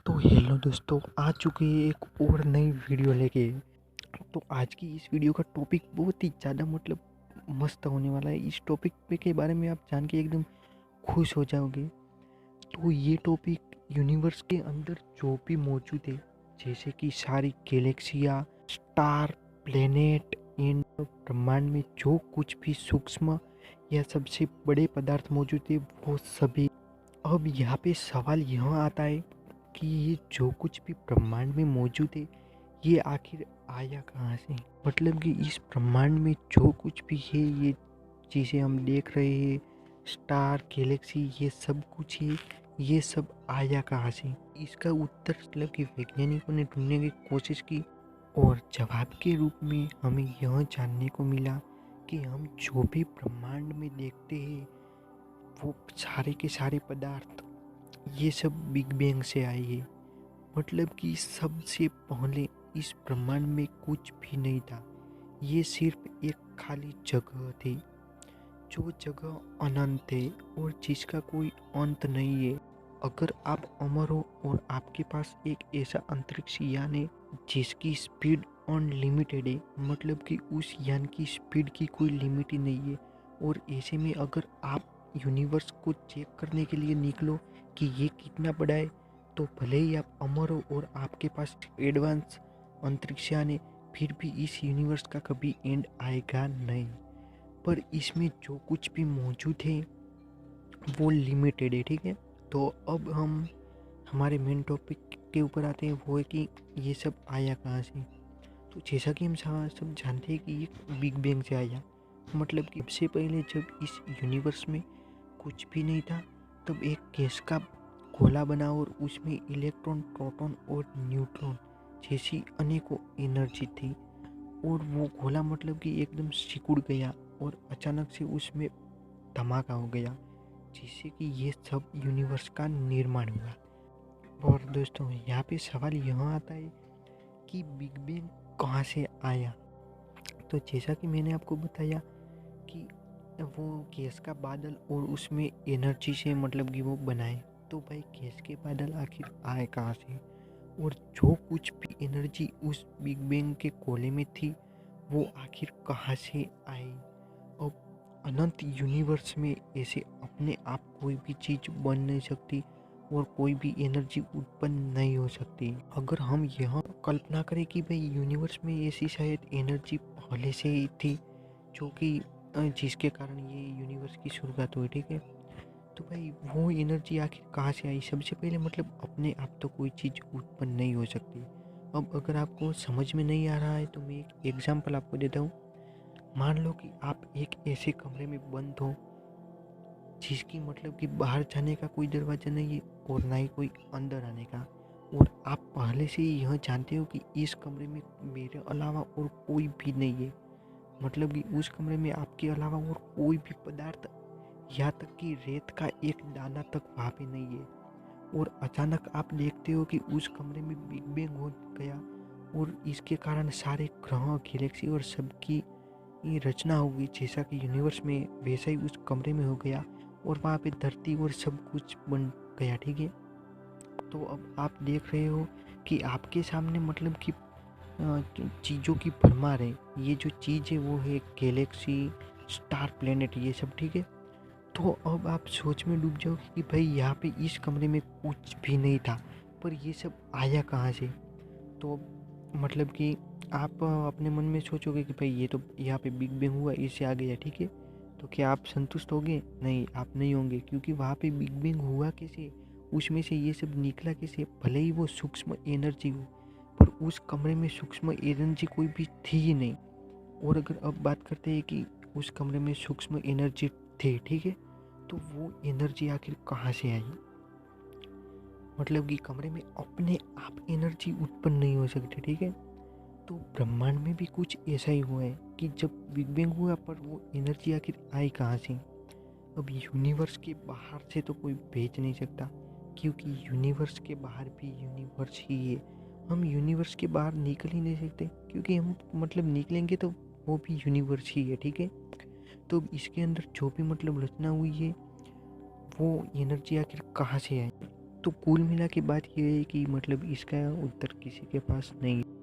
तो हेलो दोस्तों, आ चुके हैं एक और नई वीडियो लेके। तो आज की इस वीडियो का टॉपिक बहुत ही ज़्यादा मस्त होने वाला है। इस टॉपिक पे के बारे में आप जान के एकदम खुश हो जाओगे। तो ये टॉपिक यूनिवर्स के अंदर जो भी मौजूद है, जैसे कि सारी गैलेक्सियाँ, स्टार, प्लेनेट एंड ब्रह्मांड में जो कुछ भी सूक्ष्म या सबसे बड़े पदार्थ मौजूद है वो सभी। अब यहाँ पे सवाल यह आता है कि ये जो कुछ भी ब्रह्मांड में मौजूद है ये आखिर आया कहाँ से। मतलब कि इस ब्रह्मांड में जो कुछ भी है, ये चीज़ें हम देख रहे हैं, स्टार, गैलेक्सी, ये सब कुछ है, ये सब आया कहाँ से। इसका उत्तर मतलब कि वैज्ञानिकों ने ढूंढने की कोशिश की और जवाब के रूप में हमें यह जानने को मिला कि हम जो भी ब्रह्मांड में देखते हैं वो सारे के सारे पदार्थ ये सब बिग बैंग से आए हैं। मतलब कि सबसे पहले इस ब्रह्मांड में कुछ भी नहीं था। ये सिर्फ एक खाली जगह थी, जो जगह अनंत है और जिसका कोई अंत नहीं है। अगर आप अमर हो और आपके पास एक ऐसा अंतरिक्ष यान है जिसकी स्पीड अनलिमिटेड है, मतलब कि उस यान की स्पीड की कोई लिमिट ही नहीं है, और ऐसे में अगर आप यूनिवर्स को चेक करने के लिए निकलो कि ये कितना बड़ा है, तो भले ही आप अमर हो और आपके पास एडवांस अंतरिक्ष यान है, फिर भी इस यूनिवर्स का कभी एंड आएगा नहीं। पर इसमें जो कुछ भी मौजूद है वो लिमिटेड है, ठीक है। तो अब हम हमारे मेन टॉपिक के ऊपर आते हैं, वो है कि ये सब आया कहाँ से। तो जैसा कि हम सब जानते हैं कि ये बिग बैंग से आया। मतलब कि सबसे पहले जब इस यूनिवर्स में कुछ भी नहीं था, तब एक गैस का गोला बना और उसमें इलेक्ट्रॉन, प्रोटॉन और न्यूट्रॉन जैसी अनेकों एनर्जी थी, और वो गोला मतलब कि एकदम सिकुड़ गया और अचानक से उसमें धमाका हो गया, जिससे कि ये सब यूनिवर्स का निर्माण हुआ। और दोस्तों, यहाँ पे सवाल यह आता है कि बिग बैंग कहाँ से आया। तो जैसा कि मैंने आपको बताया कि वो गैस का बादल और उसमें एनर्जी से मतलब कि वो बनाए, तो भाई गैस के बादल आखिर आए कहाँ से, और जो कुछ भी एनर्जी उस बिग बैंग के गोले में थी वो आखिर कहाँ से आई। अब अनंत यूनिवर्स में ऐसे अपने आप कोई भी चीज़ बन नहीं सकती और कोई भी एनर्जी उत्पन्न नहीं हो सकती। अगर हम यह कल्पना करें कि भाई यूनिवर्स में ऐसी शायद एनर्जी पहले से ही थी, जो कि जिसके कारण ये यूनिवर्स की शुरुआत हुई, ठीक है, तो भाई वो एनर्जी आखिर कहाँ से आई। सबसे पहले मतलब अपने आप तो कोई चीज़ उत्पन्न नहीं हो सकती। अब अगर आपको समझ में नहीं आ रहा है तो मैं एक एग्जांपल आपको देता हूँ। मान लो कि आप एक ऐसे कमरे में बंद हो जिसकी मतलब कि बाहर जाने का कोई दरवाज़ा नहीं है और ना ही कोई अंदर आने का, और आप पहले से ही यह जानते हो कि इस कमरे में मेरे अलावा और कोई भी नहीं है। मतलब कि उस कमरे में आपके अलावा और कोई भी पदार्थ, यहाँ तक कि रेत का एक दाना तक वहाँ पे नहीं है, और अचानक आप देखते हो कि उस कमरे में बिग बैंग हो गया और इसके कारण सारे ग्रह, गैलेक्सी और सबकी ये रचना हो गई। जैसा कि यूनिवर्स में वैसा ही उस कमरे में हो गया और वहाँ पे धरती और सब कुछ बन गया, ठीक है। तो अब आप देख रहे हो कि आपके सामने मतलब कि चीज़ों की भरमार है। ये जो चीज़ है वो है गैलेक्सी, स्टार, प्लेनेट, ये सब, ठीक है। तो अब आप सोच में डूब जाओगे कि भाई यहाँ पे इस कमरे में कुछ भी नहीं था, पर ये सब आया कहाँ से। तो मतलब कि आप अपने मन में सोचोगे कि भाई ये तो यहाँ पे बिग बैंग हुआ, इससे आ गया, ठीक है। तो क्या आप संतुष्ट होंगे? नहीं, आप नहीं होंगे, क्योंकि वहाँ पे बिग बैंग हुआ कैसे, उसमें से ये सब निकला कैसे। भले ही वो सूक्ष्म एनर्जी हो, पर उस कमरे में सूक्ष्म एनर्जी कोई भी थी ही नहीं। और अगर अब बात करते हैं कि उस कमरे में सूक्ष्म एनर्जी थी, ठीक है, तो वो एनर्जी आखिर कहाँ से आई। मतलब कि कमरे में अपने आप एनर्जी उत्पन्न नहीं हो सकती, ठीक है। तो ब्रह्मांड में भी कुछ ऐसा ही हुआ है कि जब बिग बैंग हुआ, पर वो एनर्जी आखिर आई कहाँ से। अब यूनिवर्स के बाहर से तो कोई भेज नहीं सकता, क्योंकि यूनिवर्स के बाहर भी यूनिवर्स ही है। हम यूनिवर्स के बाहर निकल ही नहीं सकते, क्योंकि हम मतलब निकलेंगे तो वो भी यूनिवर्स ही है, ठीक है। तो इसके अंदर जो भी मतलब रचना हुई है वो एनर्जी आखिर कहाँ से आई। तो कुल मिला के बात ये है कि मतलब इसका उत्तर किसी के पास नहीं है।